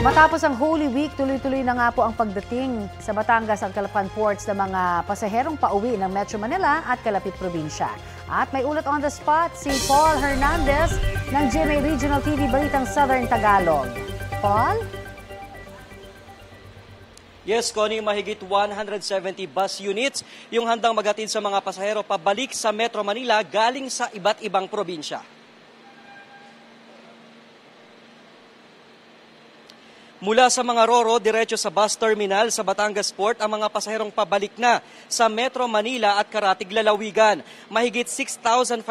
Matapos ang Holy Week, tuloy-tuloy na nga po ang pagdating sa Batangas at Calapan ports ng mga pasaherong pauwi ng Metro Manila at Kalapit Probinsya. At may ulat on the spot si Paul Hernandez ng GMA Regional TV Balitang Southern Tagalog. Paul? Yes, Connie, mahigit 170 bus units yung handang maghatid sa mga pasahero pabalik sa Metro Manila galing sa iba't ibang probinsya. Mula sa mga Roro, diretso sa bus terminal sa Batangas Port ang mga pasaherong pabalik na sa Metro Manila at Karatig Lalawigan. Mahigit 6,500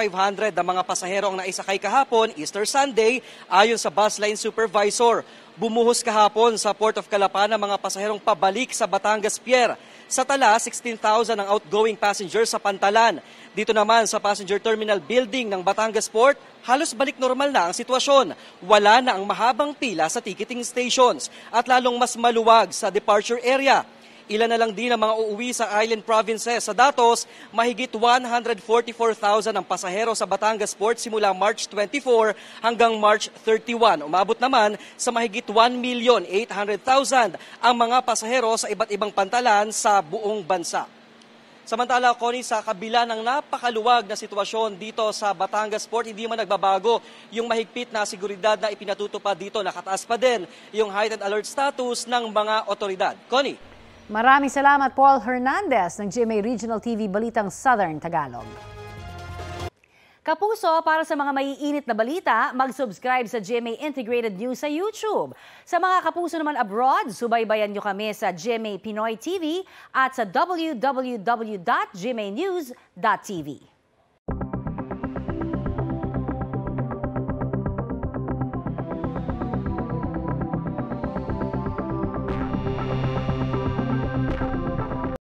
ang mga pasahero ang naisakay kahapon, Easter Sunday, ayon sa bus line supervisor. Bumuhos kahapon sa Port of Calapan ang mga pasaherong pabalik sa Batangas Pier. Sa tala, 16,000 ang outgoing passengers sa Pantalan. Dito naman sa Passenger Terminal Building ng Batangas Port, halos balik normal na ang sitwasyon. Wala na ang mahabang pila sa ticketing stations at lalong mas maluwag sa departure area. Ilan na lang din ang mga uuwi sa island provinces. Sa datos, mahigit 144,000 ang pasahero sa Batangas Port simula March 24 hanggang March 31. Umabot naman sa mahigit 1,800,000 ang mga pasahero sa iba't ibang pantalan sa buong bansa. Samantala, Connie, sa kabila ng napakaluwag na sitwasyon dito sa Batangas Port, hindi man nagbabago yung mahigpit na seguridad na ipinatutupad dito. Nakataas pa din yung heightened alert status ng mga otoridad. Connie? Maraming salamat, Paul Hernandez ng GMA Regional TV Balitang Southern Tagalog. Kapuso, para sa mga maiinit na balita, mag-subscribe sa GMA Integrated News sa YouTube. Sa mga kapuso naman abroad, subaybayan nyo kami sa GMA Pinoy TV at sa www.gmanews.tv.